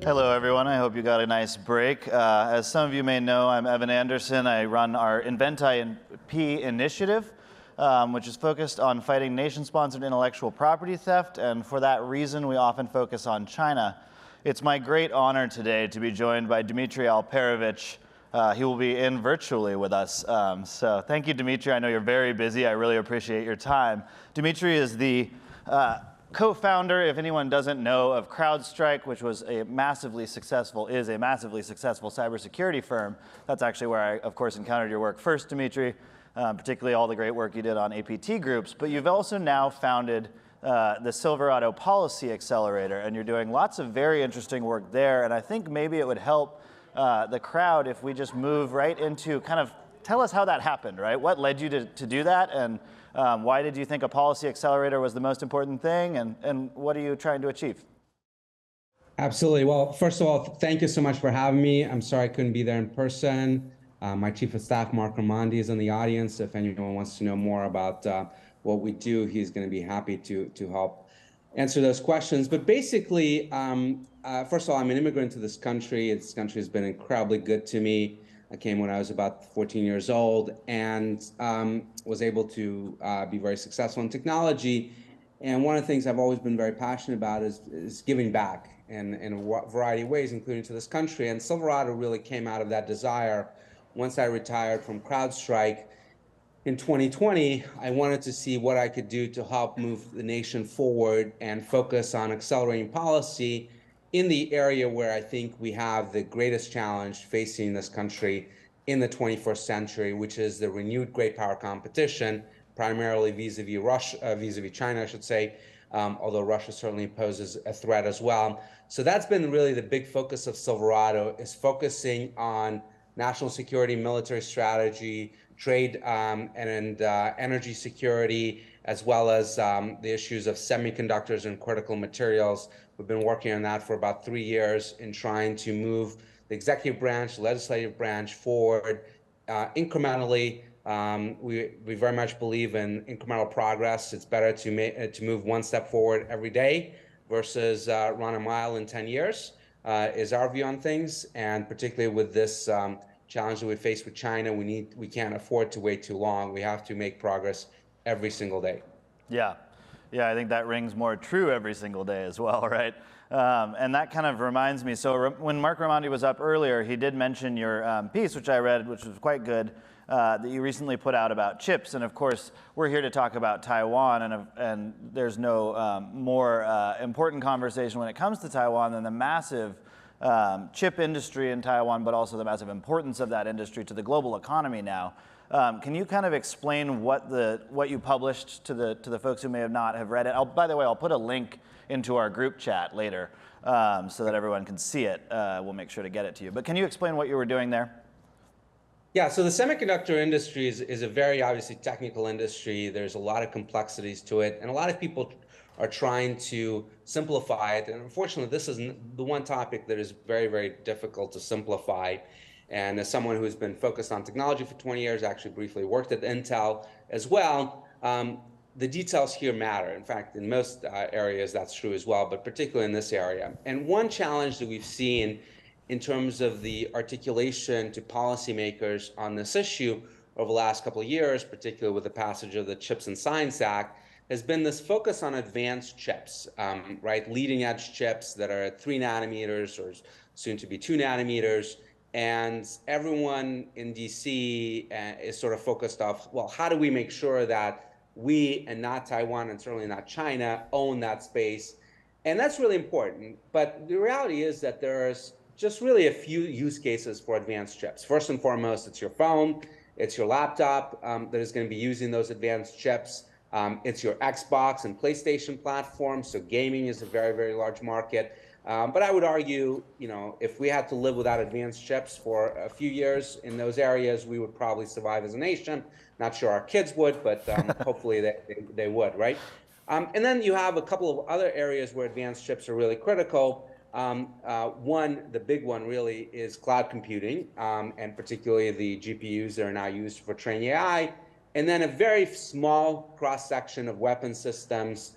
Hello, everyone. I hope you got a nice break. As some of you may know, I'm Evan Anderson. I run our InventIP initiative, which is focused on fighting nation-sponsored intellectual property theft, and for that reason, we often focus on China. It's my great honor today to be joined by Dmitry Alperovich. He will be in virtually with us. So thank you, Dmitry. I know you're very busy. I really appreciate your time. Dmitry is the co-founder, if anyone doesn't know, of CrowdStrike, which is a massively successful cybersecurity firm. That's actually where I, of course, encountered your work first, Dmitry, particularly all the great work you did on APT groups. But you've also now founded the Silverado Policy Accelerator, and you're doing lots of very interesting work there. And I think maybe it would help the crowd if we just move right into kind of tell us how that happened, right? What led you to do that, and why did you think a policy accelerator was the most important thing, and what are you trying to achieve? Absolutely. Well, first of all, thank you so much for having me. I'm sorry I couldn't be there in person. My Chief of Staff, Mark Raimondi, is in the audience. If anyone wants to know more about what we do, he's going to be happy to help answer those questions. But basically, first of all, I'm an immigrant to this country. This country has been incredibly good to me. I came when I was about 14 years old and was able to be very successful in technology. And one of the things I've always been very passionate about is giving back in a variety of ways, including to this country. And Silverado really came out of that desire. Once I retired from CrowdStrike in 2020, I wanted to see what I could do to help move the nation forward and focus on accelerating policy in the area where I think we have the greatest challenge facing this country in the 21st century, which is the renewed great power competition, primarily vis-a-vis Russia, vis-a-vis China, I should say, although Russia certainly poses a threat as well. So that's been really the big focus of Silverado, is focusing on national security, military strategy, trade and energy security, as well as the issues of semiconductors and critical materials. We've been working on that for about 3 years in trying to move the executive branch, legislative branch forward incrementally. We very much believe in incremental progress. It's better to move one step forward every day versus run a mile in 10 years, is our view on things. And particularly with this challenge that we face with China, we can't afford to wait too long. We have to make progress every single day. Yeah, I think that rings more true every single day as well, right? And that kind of reminds me, so when Mark Raimondi was up earlier, he did mention your piece, which I read, which was quite good, that you recently put out about chips. And of course, we're here to talk about Taiwan, and there's no more important conversation when it comes to Taiwan than the massive chip industry in Taiwan, but also the massive importance of that industry to the global economy now. Can you kind of explain what you published to the folks who may not have read it? By the way, I'll put a link into our group chat later so that everyone can see it. We'll make sure to get it to you. But can you explain what you were doing there? Yeah, so the semiconductor industry is a very obviously technical industry. There's a lot of complexities to it, and a lot of people are trying to simplify it. And unfortunately, this is the one topic that is very, very difficult to simplify. And as someone who's been focused on technology for 20 years, actually briefly worked at Intel as well, the details here matter. In fact, in most areas, that's true as well, but particularly in this area. And one challenge that we've seen in terms of the articulation to policymakers on this issue over the last couple of years, particularly with the passage of the CHIPS and Science Act, has been this focus on advanced chips, right? Leading edge chips that are at 3 nanometers or soon to be 2 nanometers. And everyone in DC is sort of focused off, well, how do we make sure that we, and not Taiwan and certainly not China, own that space? And that's really important. But the reality is that there's just really a few use cases for advanced chips. First and foremost, it's your phone, it's your laptop that is going to be using those advanced chips. It's your Xbox and PlayStation platforms, so gaming is a very, very large market. But I would argue, if we had to live without advanced chips for a few years in those areas, we would probably survive as a nation. Not sure our kids would, but hopefully they would, right? And then you have a couple of other areas where advanced chips are really critical. The big one really is cloud computing, and particularly the GPUs that are now used for training AI. And then a very small cross-section of weapon systems,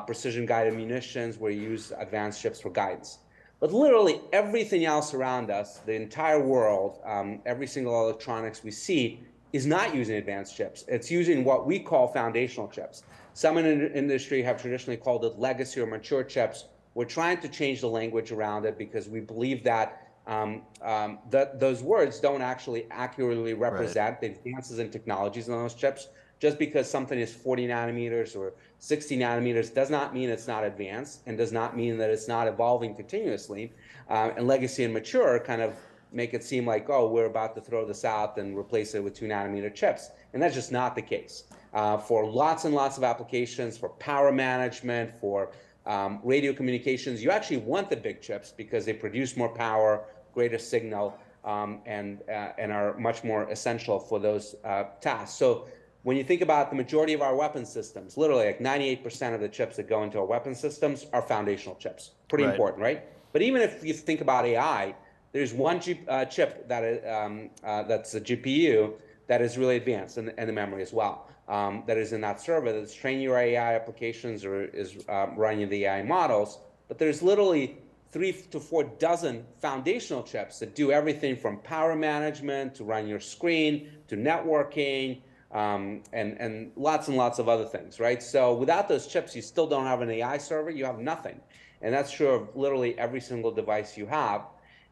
precision-guided munitions, where you use advanced chips for guidance. But literally everything else around us, the entire world, every single electronics we see is not using advanced chips. It's using what we call foundational chips. Some in the industry have traditionally called it legacy or mature chips. We're trying to change the language around it because we believe that those words don't actually accurately represent the advances in technologies in those chips. Just because something is 40 nanometers or 60 nanometers does not mean it's not advanced and does not mean that it's not evolving continuously. And legacy and mature kind of make it seem like, oh, we're about to throw this out and replace it with 2 nanometer chips. And that's just not the case. For lots and lots of applications, for power management, for radio communications, you actually want the big chips because they produce more power, greater signal, and are much more essential for those tasks. So when you think about the majority of our weapon systems, literally like 98% of the chips that go into our weapon systems are foundational chips. Pretty important, right? But even if you think about AI, there's one chip that is, that's a GPU that is really advanced, and the memory as well, that is in that server that's training your AI applications or is running the AI models. But there's literally 3 to 4 dozen foundational chips that do everything from power management to run your screen to networking, and lots of other things, right? So without those chips, you still don't have an AI server, you have nothing. And that's true of literally every single device you have.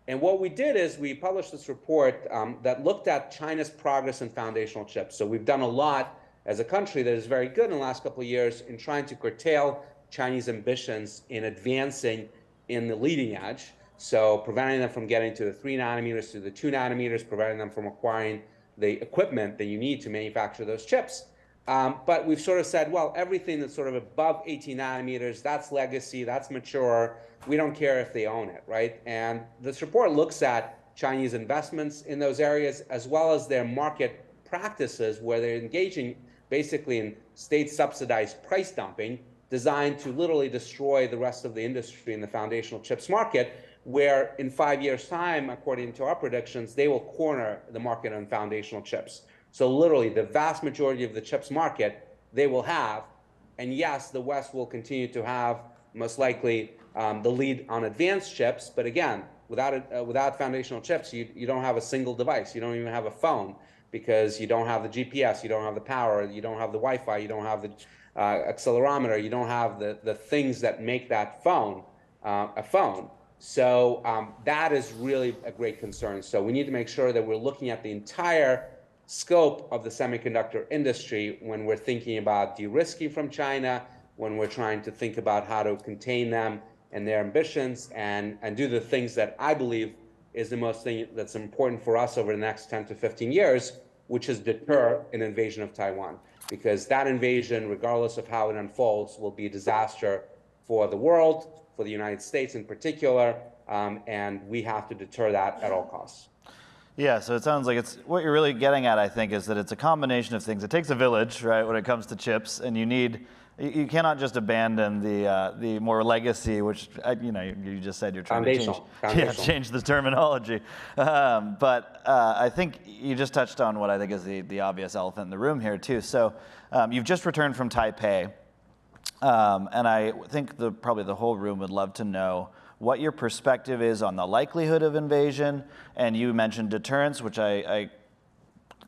And what we did is we published this report that looked at China's progress in foundational chips. So we've done a lot as a country that is very good in the last couple of years in trying to curtail Chinese ambitions in advancing in the leading edge. So preventing them from getting to the 3 nanometers, to the 2 nanometers, preventing them from acquiring the equipment that you need to manufacture those chips. But we've sort of said, well, everything that's sort of above 18 nanometers, that's legacy, that's mature. We don't care if they own it, right? And this report looks at Chinese investments in those areas, as well as their market practices, where they're engaging basically in state-subsidized price dumping, designed to literally destroy the rest of the industry in the foundational chips market, where in 5 years' time, according to our predictions, they will corner the market on foundational chips. So literally, the vast majority of the chips market, they will have. And yes, the West will continue to have, most likely, the lead on advanced chips. But again, without foundational chips, you don't have a single device. You don't even have a phone because you don't have the GPS, you don't have the power, you don't have the Wi-Fi, you don't have the accelerometer, you don't have the things that make that phone a phone. So that is really a great concern. So we need to make sure that we're looking at the entire scope of the semiconductor industry when we're thinking about de-risking from China, when we're trying to think about how to contain them and their ambitions, and do the things that I believe is the most thing that's important for us over the next 10 to 15 years, which is deter an invasion of Taiwan. Because that invasion, regardless of how it unfolds, will be a disaster for the world, for the United States in particular, and we have to deter that at all costs. Yeah, so it sounds like it's what you're really getting at, I think, is that it's a combination of things. It takes a village, right, when it comes to chips, and you cannot just abandon the more legacy, which you just said you're trying to change the terminology. But I think you just touched on what I think is the obvious elephant in the room here too. So you've just returned from Taipei, and I think probably the whole room would love to know what your perspective is on the likelihood of invasion. And you mentioned deterrence, which I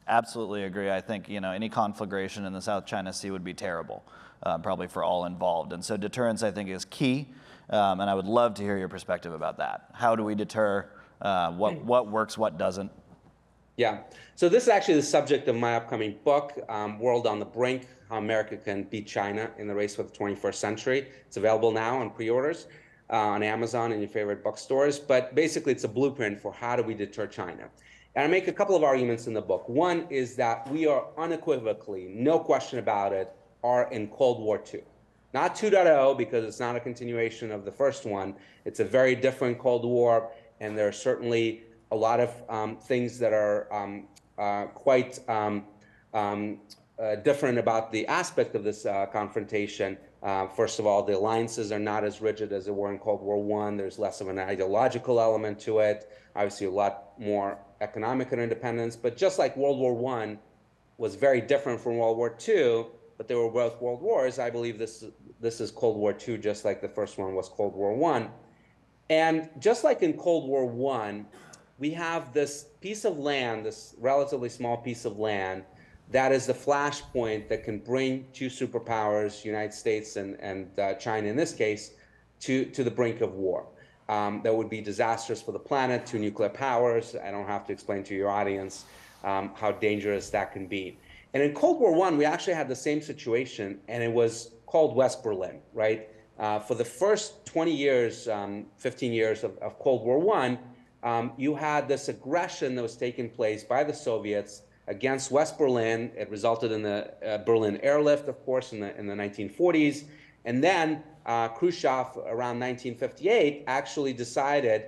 absolutely agree. I think any conflagration in the South China Sea would be terrible, probably for all involved. And so deterrence, I think, is key. And I would love to hear your perspective about that. How do we deter? What works? What doesn't? Yeah. So this is actually the subject of my upcoming book, World on the Brink: How America Can Beat China in the Race for the 21st Century. It's available now on pre-orders on Amazon and your favorite bookstores. But basically, it's a blueprint for how do we deter China. And I make a couple of arguments in the book. One is that we are unequivocally, no question about it, are in Cold War II. Not 2.0, because it's not a continuation of the first one. It's a very different Cold War, and there are certainly a lot of things that are quite different about the aspect of this confrontation. First of all, the alliances are not as rigid as they were in Cold War I. There's less of an ideological element to it. Obviously, a lot more economic interdependence. But just like World War I was very different from World War II, but they were both world wars, I believe this is Cold War II, just like the first one was Cold War I. And just like in Cold War I, we have this piece of land, this relatively small piece of land, that is the flashpoint that can bring two superpowers, United States and China in this case, to the brink of war. That would be disastrous for the planet, two nuclear powers. I don't have to explain to your audience how dangerous that can be. And in Cold War I, we actually had the same situation, and it was called West Berlin, right? For the first 20 years, 15 years of Cold War I, you had this aggression that was taking place by the Soviets against West Berlin. It resulted in the Berlin airlift, of course, in the 1940s. And then Khrushchev, around 1958, actually decided,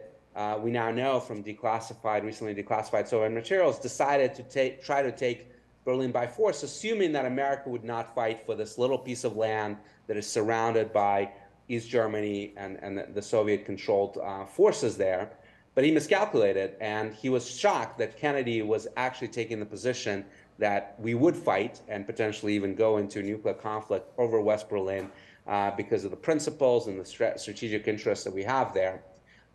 we now know from recently declassified Soviet materials, decided to try to take Berlin by force, assuming that America would not fight for this little piece of land that is surrounded by East Germany and the Soviet-controlled forces there. But he miscalculated, and he was shocked that Kennedy was actually taking the position that we would fight and potentially even go into nuclear conflict over West Berlin because of the principles and the strategic interests that we have there.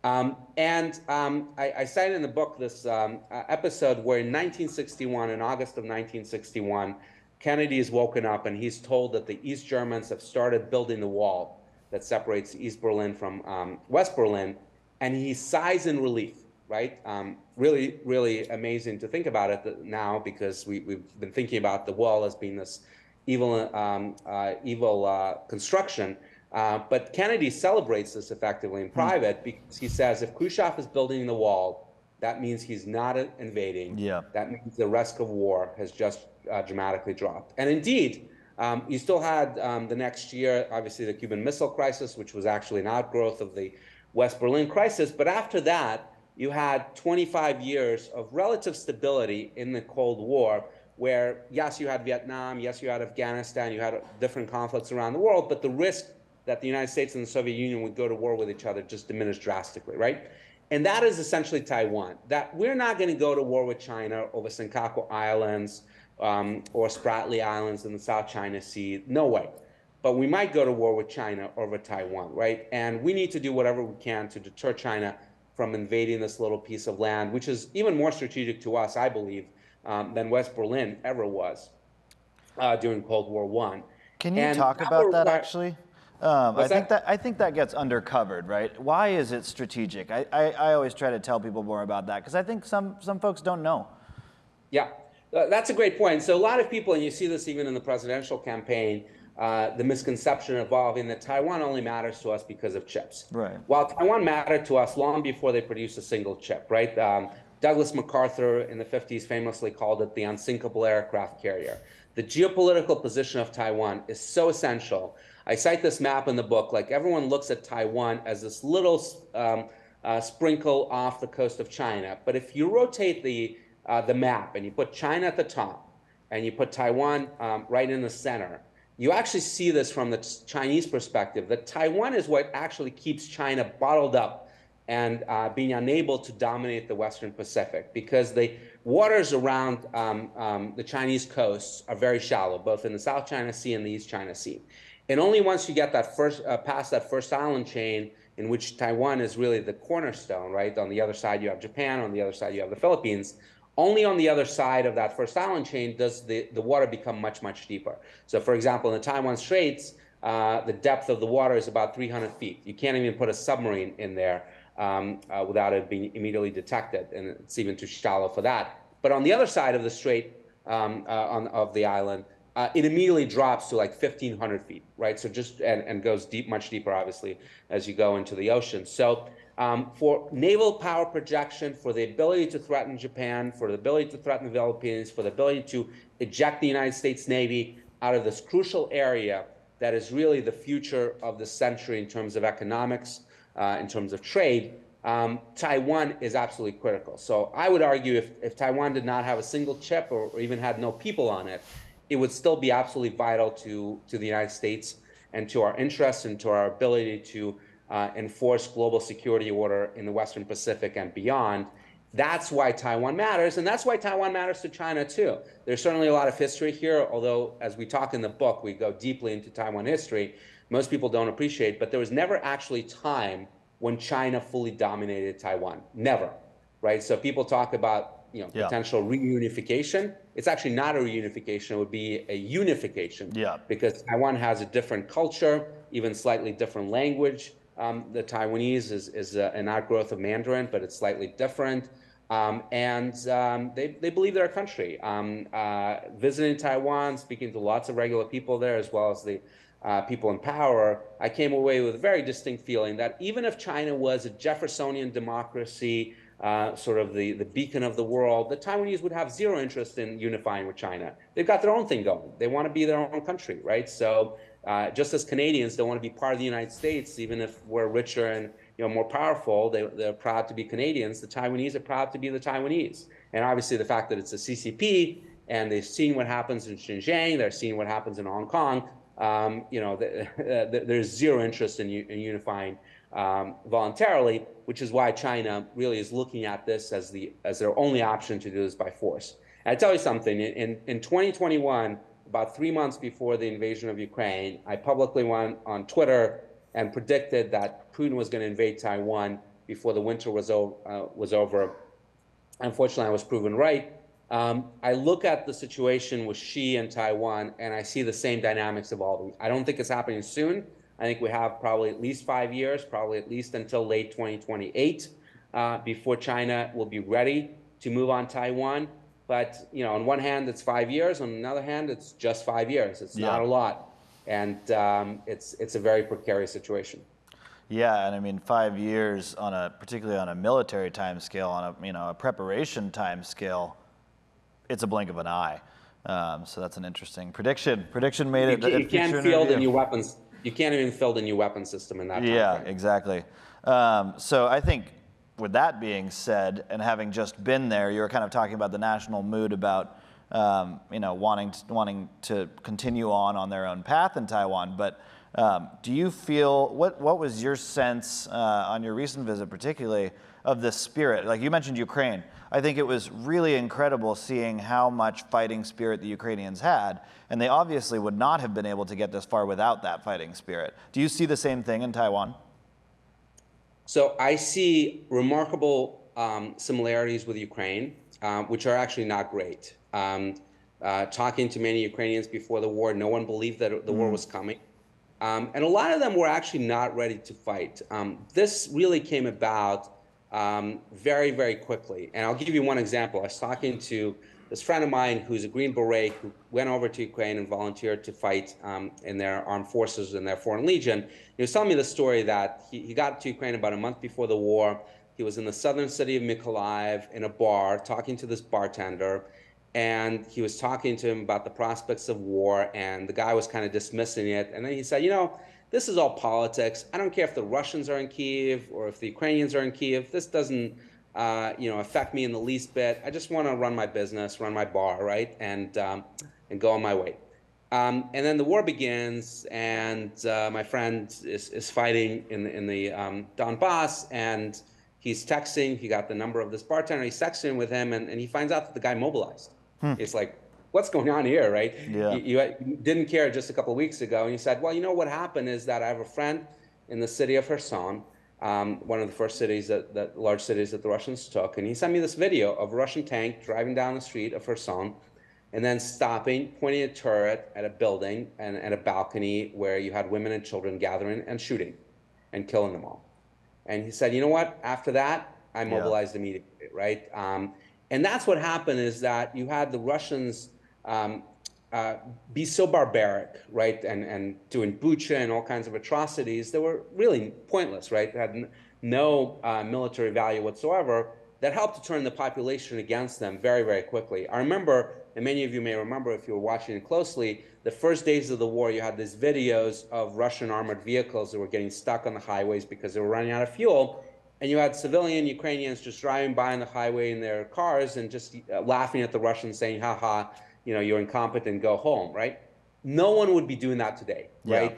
I cite in the book this episode where in 1961, in August of 1961, Kennedy is woken up and he's told that the East Germans have started building the wall that separates East Berlin from West Berlin, and he sighs in relief, right? Really, really amazing to think about it now, because we've been thinking about the wall as being this evil construction. But Kennedy celebrates this effectively in private because he says if Khrushchev is building the wall, that means he's not invading. Yeah. That means the risk of war has just dramatically dropped. And indeed, you still had the next year, obviously, the Cuban Missile Crisis, which was actually an outgrowth of the West Berlin crisis. But after that, you had 25 years of relative stability in the Cold War, where, yes, you had Vietnam, yes, you had Afghanistan, you had different conflicts around the world, but the risk that the United States and the Soviet Union would go to war with each other just diminished drastically, right? And that is essentially Taiwan, that we're not going to go to war with China over Senkaku Islands or Spratly Islands in the South China Sea. No way. But we might go to war with China over Taiwan, right? And we need to do whatever we can to deter China from invading this little piece of land, which is even more strategic to us, I believe, than West Berlin ever was during Cold War I. Can you talk about that, actually? I think that gets undercovered, right? Why is it strategic? I always try to tell people more about that because I think some folks don't know. Yeah, that's a great point. So a lot of people, and you see this even in the presidential campaign, the misconception evolving that Taiwan only matters to us because of chips. Right. While Taiwan mattered to us long before they produced a single chip, right? Douglas MacArthur in the 50s famously called it the unsinkable aircraft carrier. The geopolitical position of Taiwan is so essential. I cite this map in the book. Like, everyone looks at Taiwan as this little sprinkle off the coast of China. But if you rotate the map and you put China at the top and you put Taiwan right in the center, you actually see this from the Chinese perspective, that Taiwan is what actually keeps China bottled up and being unable to dominate the Western Pacific, because the waters around the Chinese coasts are very shallow, both in the South China Sea and the East China Sea. And only once you get that past that first island chain, in which Taiwan is really the cornerstone, right? On the other side, you have Japan. On the other side, you have the Philippines. Only on the other side of that first island chain does the water become much, much deeper. So, for example, in the Taiwan Straits, the depth of the water is about 300 feet. You can't even put a submarine in there without it being immediately detected, and it's even too shallow for that. But on the other side of the strait of the island, it immediately drops to like 1,500 feet, right? So and goes much deeper, obviously, as you go into the ocean. So for naval power projection, for the ability to threaten Japan, for the ability to threaten the Philippines, for the ability to eject the United States Navy out of this crucial area that is really the future of the century in terms of economics, in terms of trade, Taiwan is absolutely critical. So I would argue if Taiwan did not have a single chip or even had no people on it, it would still be absolutely vital to the United States and to our interests and to our ability to enforce global security order in the Western Pacific and beyond. That's why Taiwan matters, and that's why Taiwan matters to China too. There's certainly a lot of history here, although as we talk in the book, we go deeply into Taiwan history. Most people don't appreciate, but there was never actually time when China fully dominated Taiwan. Never, right? So people talk about potential reunification. It's actually not a reunification. It would be a unification because Taiwan has a different culture, even slightly different language. The Taiwanese is an outgrowth of Mandarin, but it's slightly different. They believe they're a country. Visiting Taiwan, speaking to lots of regular people there, as well as the people in power, I came away with a very distinct feeling that even if China was a Jeffersonian democracy, sort of the beacon of the world, the Taiwanese would have zero interest in unifying with China. They've got their own thing going. They want to be their own country, right? So just as Canadians don't want to be part of the United States, even if we're richer and more powerful, they're proud to be Canadians. The Taiwanese are proud to be the Taiwanese. And obviously the fact that it's a CCP and they've seen what happens in Xinjiang, they're seeing what happens in Hong Kong, there's zero interest in unifying voluntarily, which is why China really is looking at this as their only option to do this by force. And I tell you something, in 2021, about 3 months before the invasion of Ukraine, I publicly went on Twitter and predicted that Putin was going to invade Taiwan before the winter was over. Unfortunately, I was proven right. I look at the situation with Xi and Taiwan, and I see the same dynamics evolving. I don't think it's happening soon. I think we have probably at least 5 years, probably at least until late 2028, before China will be ready to move on Taiwan. But on one hand, it's 5 years. On the other hand, it's just 5 years. It's not a lot, and it's a very precarious situation. Yeah, and I mean 5 years particularly on a military time scale, on a preparation time scale, it's a blink of an eye. So that's an interesting prediction. Prediction made it. You can't field the new weapons. You can't even field a new weapon system in that time frame. Exactly. So I think with that being said, and having just been there, you were kind of talking about the national mood about wanting to continue on their own path in Taiwan. But do you feel what was your sense on your recent visit, particularly of the spirit? Like you mentioned Ukraine. I think it was really incredible seeing how much fighting spirit the Ukrainians had, and they obviously would not have been able to get this far without that fighting spirit. Do you see the same thing in Taiwan? So I see remarkable similarities with Ukraine, which are actually not great. Talking to many Ukrainians before the war, no one believed that the war was coming. And a lot of them were actually not ready to fight. This really came about very, very quickly. And I'll give you one example. I was talking to this friend of mine who's a Green Beret who went over to Ukraine and volunteered to fight in their armed forces in their Foreign Legion. He was telling me the story that he got to Ukraine about a month before the war. He was in the southern city of Mykolaiv in a bar talking to this bartender. And he was talking to him about the prospects of war, and the guy was kind of dismissing it. And then he said, this is all politics. I don't care if the Russians are in Kyiv or if the Ukrainians are in Kyiv. This doesn't, affect me in the least bit. I just want to run my business, run my bar, right, and go on my way. And then the war begins, and my friend is fighting in the Donbass, and he's texting. He got the number of this bartender. He's texting with him, and he finds out that the guy mobilized. It's like, what's going on here, right? Yeah. You didn't care just a couple of weeks ago, and you said, well, what happened is that I have a friend in the city of Kherson, one of the first cities large cities that the Russians took, and he sent me this video of a Russian tank driving down the street of Kherson, and then stopping, pointing a turret at a building and at a balcony where you had women and children gathering and shooting and killing them all. And he said, what? After that, I mobilized immediately, right? And that's what happened, is that you had the Russians be so barbaric, right, and doing Bucha and all kinds of atrocities that were really pointless, right? They had no military value whatsoever. That helped to turn the population against them very, very quickly. I remember, and many of you may remember if you were watching it closely, the first days of the war, you had these videos of Russian armored vehicles that were getting stuck on the highways because they were running out of fuel. And you had civilian Ukrainians just driving by on the highway in their cars and just laughing at the Russians, saying, haha, you're incompetent, go home, right? No one would be doing that today, right?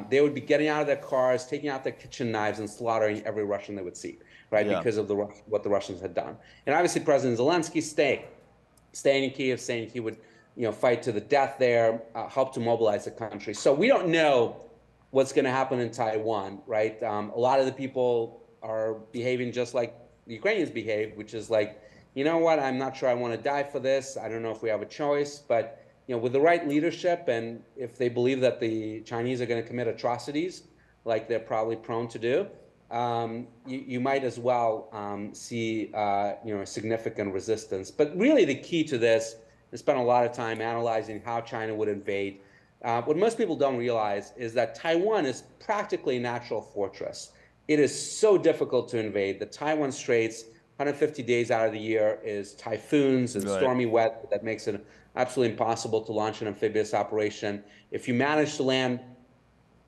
They would be getting out of their cars, taking out their kitchen knives and slaughtering every Russian they would see, right? Because of what the Russians had done. And obviously President Zelensky staying in Kyiv, saying he would fight to the death there, help to mobilize the country. So we don't know what's going to happen in Taiwan, right? A lot of the people are behaving just like the Ukrainians behave, which is like, you know what, I'm not sure I want to die for this. I don't know if we have a choice, but with the right leadership, and if they believe that the Chinese are going to commit atrocities, like they're probably prone to do, you might as well see a significant resistance. But really, the key to this, I spent a lot of time analyzing how China would invade. What most people don't realize is that Taiwan is practically a natural fortress. It is so difficult to invade. The Taiwan Straits, 150 days out of the year, is typhoons and stormy weather that makes it absolutely impossible to launch an amphibious operation. If you manage to land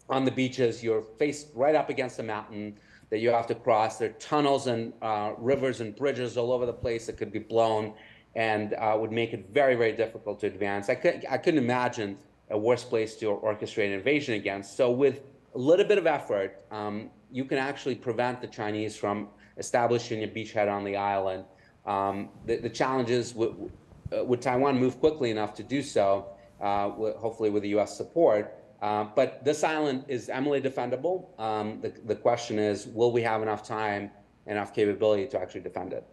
on the beaches, you're faced right up against a mountain that you have to cross. There are tunnels and rivers and bridges all over the place that could be blown, and would make it very, very difficult to advance. I couldn't imagine a worse place to orchestrate an invasion against. So with a little bit of effort, you can actually prevent the Chinese from establishing a beachhead on the island. The challenge is, would Taiwan move quickly enough to do so, hopefully with the US support? But this island is eminently defendable. The question is, will we have enough time, enough capability to actually defend it?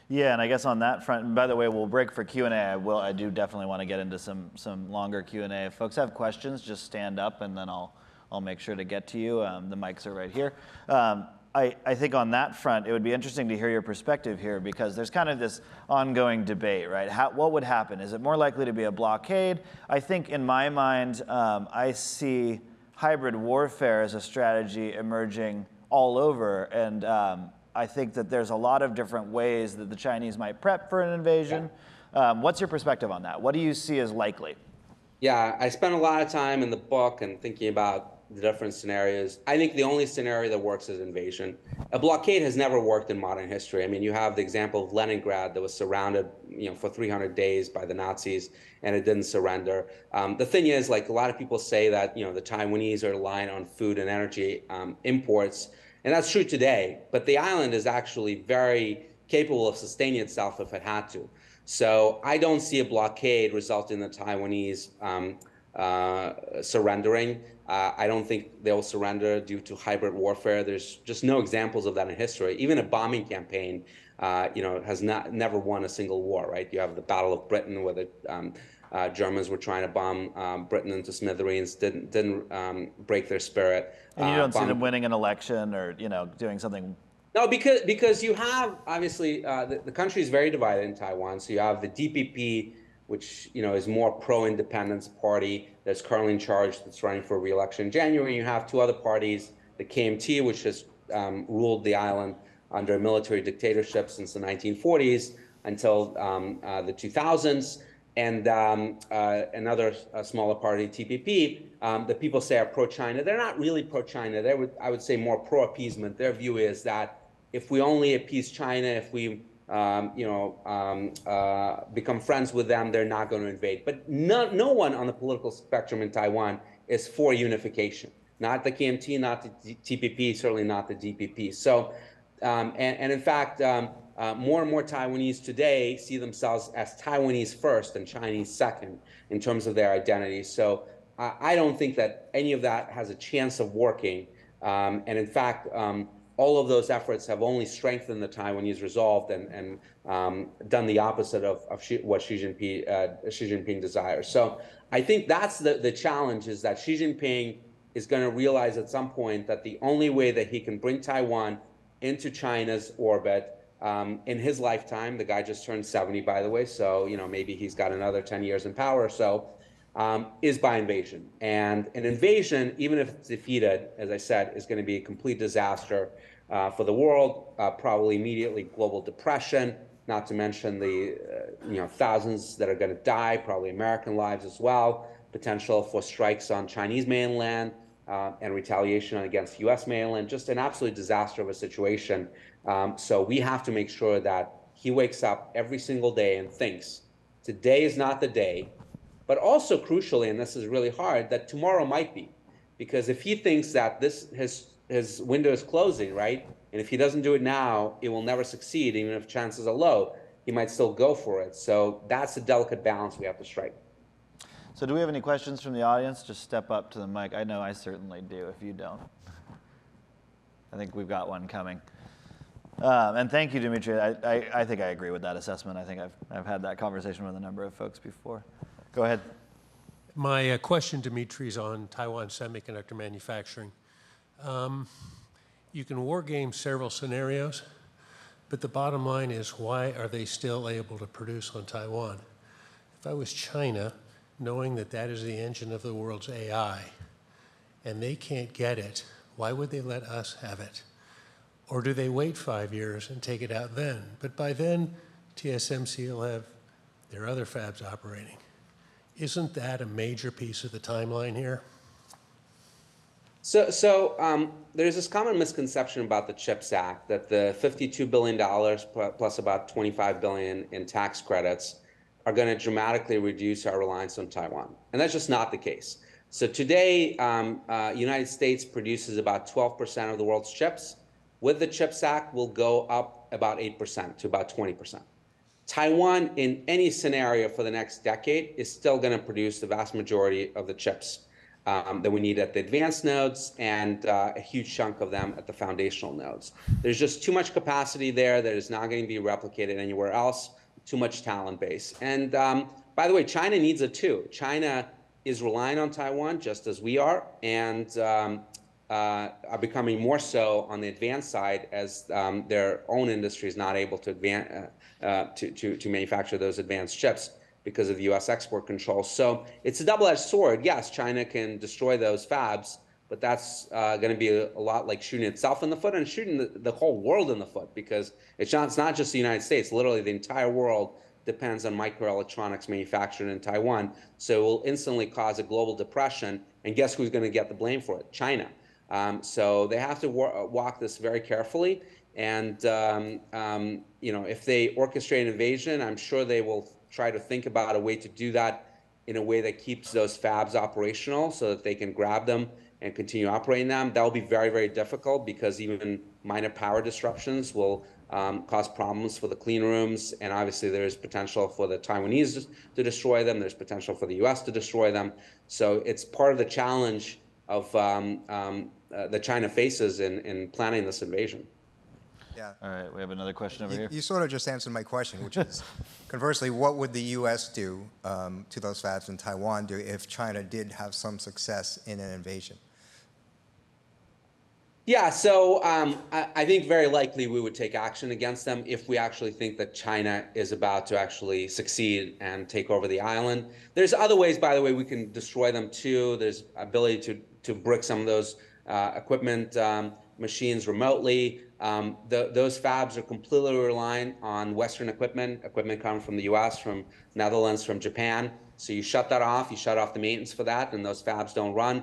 Yeah, and I guess on that front, and by the way, we'll break for Q&A. I do definitely want to get into some longer Q&A. If folks have questions, just stand up, and then I'll make sure to get to you. The mics are right here. I think on that front, it would be interesting to hear your perspective here, because there's kind of this ongoing debate, right? What would happen? Is it more likely to be a blockade? I think in my mind, I see hybrid warfare as a strategy emerging all over, and I think that there's a lot of different ways that the Chinese might prep for an invasion. Yeah. What's your perspective on that? What do you see as likely? Yeah, I spent a lot of time in the book and thinking about the different scenarios. I think the only scenario that works is invasion. A blockade has never worked in modern history. I mean, you have the example of Leningrad that was surrounded, for 300 days by the Nazis, and it didn't surrender. The thing is, like, a lot of people say that, the Taiwanese are relying on food and energy imports, and that's true today, but the island is actually very capable of sustaining itself if it had to. So I don't see a blockade resulting in the Taiwanese surrendering. I don't think they'll surrender due to hybrid warfare. There's just no examples of that in history. Even a bombing campaign, has never won a single war, right? You have the Battle of Britain, where the Germans were trying to bomb Britain into smithereens, didn't break their spirit. And you don't see them winning an election or doing something. No, because you have, obviously, the country is very divided in Taiwan. So you have the DPP, which is more pro-independence party that's currently in charge, that's running for re-election in January. You have two other parties, the KMT, which has ruled the island under a military dictatorship since the 1940s until the 2000s, and another smaller party, TPP, that people say are pro-China. They're not really pro-China. I would say, more pro-appeasement. Their view is that if we only appease China, if we become friends with them, they're not going to invade. But no one on the political spectrum in Taiwan is for unification. Not the KMT, not the TPP, certainly not the DPP. So, and in fact, more and more Taiwanese today see themselves as Taiwanese first and Chinese second in terms of their identity. So I don't think that any of that has a chance of working. And in fact, all of those efforts have only strengthened the Taiwanese resolve and done the opposite of what Xi Jinping desires. So I think that's the challenge, is that Xi Jinping is going to realize at some point that the only way that he can bring Taiwan into China's orbit in his lifetime — the guy just turned 70, by the way, so maybe he's got another 10 years in power or so — is by invasion. And an invasion, even if it's defeated, as I said, is going to be a complete disaster for the world, probably immediately global depression, not to mention the thousands that are going to die, probably American lives as well, potential for strikes on Chinese mainland and retaliation against U.S. mainland, just an absolute disaster of a situation. So we have to make sure that he wakes up every single day and thinks, today is not the day. But also crucially, and this is really hard, that tomorrow might be. Because if he thinks that his window is closing, right, and if he doesn't do it now, it will never succeed, even if chances are low, he might still go for it. So that's a delicate balance we have to strike. So do we have any questions from the audience? Just step up to the mic. I know I certainly do if you don't. I think we've got one coming. And thank you, Dimitri. I think I agree with that assessment. I think I've had that conversation with a number of folks before. Go ahead. My question, Dimitri, is on Taiwan semiconductor manufacturing. You can war game several scenarios, but the bottom line is, why are they still able to produce on Taiwan? If I was China, knowing that that is the engine of the world's AI, and they can't get it, why would they let us have it? Or do they wait 5 years and take it out then? But by then, TSMC will have their other fabs operating. Isn't that a major piece of the timeline here? So there's this common misconception about the CHIPS Act that the $52 billion plus about $25 billion in tax credits are going to dramatically reduce our reliance on Taiwan. And that's just not the case. So today, United States produces about 12% of the world's chips. With the CHIPS Act, we'll go up about 8% to about 20%. Taiwan, in any scenario for the next decade, is still going to produce the vast majority of the chips that we need at the advanced nodes, and a huge chunk of them at the foundational nodes. There's just too much capacity there that is not going to be replicated anywhere else, too much talent base. And by the way, China needs it too. China is relying on Taiwan just as we are, and are becoming more so on the advanced side as their own industry is not able to to manufacture those advanced chips because of the U.S. export controls. So it's a double-edged sword. Yes, China can destroy those fabs, but that's going to be a lot like shooting itself in the foot and shooting the whole world in the foot, because it's not just the United States. Literally, the entire world depends on microelectronics manufactured in Taiwan. So it will instantly cause a global depression. And guess who's going to get the blame for it? China. So they have to walk this very carefully. And if they orchestrate an invasion, I'm sure they will try to think about a way to do that in a way that keeps those fabs operational so that they can grab them and continue operating them. That will be very, very difficult, because even minor power disruptions will cause problems for the clean rooms. And obviously, there is potential for the Taiwanese to destroy them. There's potential for the U.S. to destroy them. So it's part of the challenge of that China faces in planning this invasion. Yeah. All right, we have another question over here. You sort of just answered my question, which is, conversely, what would the U.S. do to those fabs in Taiwan do if China did have some success in an invasion? Yeah, so I think very likely we would take action against them if we actually think that China is about to actually succeed and take over the island. There's other ways, by the way, we can destroy them too. There's ability to brick some of those equipment machines remotely. Those fabs are completely reliant on Western equipment coming from the US, from Netherlands, from Japan. So you shut that off, you shut off the maintenance for that, and those fabs don't run.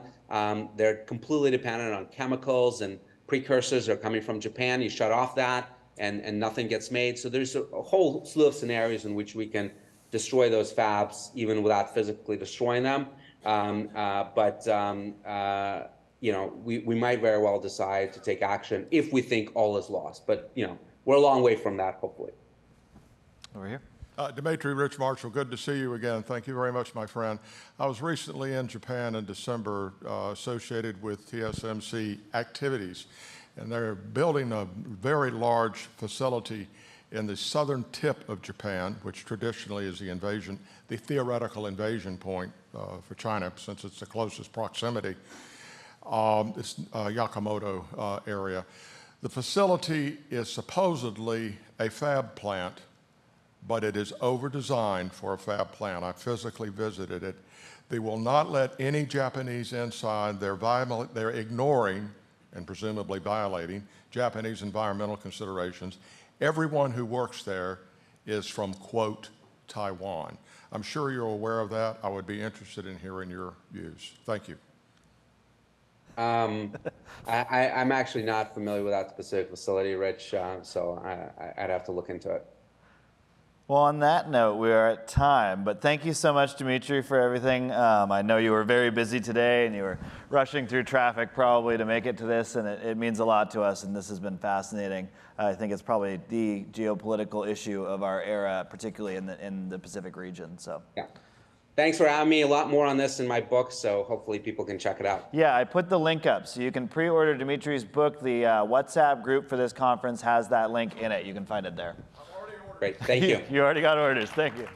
They're completely dependent on chemicals and precursors that are coming from Japan. You shut off that, and nothing gets made. So there's a whole slew of scenarios in which we can destroy those fabs even without physically destroying them. We might very well decide to take action if we think all is lost. But we're a long way from that, hopefully. Over here. Dimitri, Rich Marshall, good to see you again. Thank you very much, my friend. I was recently in Japan in December associated with TSMC activities, and they're building a very large facility in the southern tip of Japan, which traditionally is the theoretical invasion point for China, since it's the closest proximity. It's Yakamoto area. The facility is supposedly a fab plant, but it is over-designed for a fab plant. I physically visited it. They will not let any Japanese inside. They're ignoring, and presumably violating, Japanese environmental considerations. Everyone who works there is from, quote, Taiwan. I'm sure you're aware of that. I would be interested in hearing your views. Thank you. I'm actually not familiar with that specific facility, Rich, so I'd have to look into it. Well, on that note, we are at time, but thank you so much, Dimitri, for everything. I know you were very busy today, and you were rushing through traffic probably to make it to this, and it means a lot to us, and this has been fascinating. I think it's probably the geopolitical issue of our era, particularly in the Pacific region. So, yeah. Thanks for having me. A lot more on this in my book, so hopefully people can check it out. Yeah, I put the link up, so you can pre-order Dimitri's book. The WhatsApp group for this conference has that link in it. You can find it there. Great. Thank you. You already got orders. Thank you.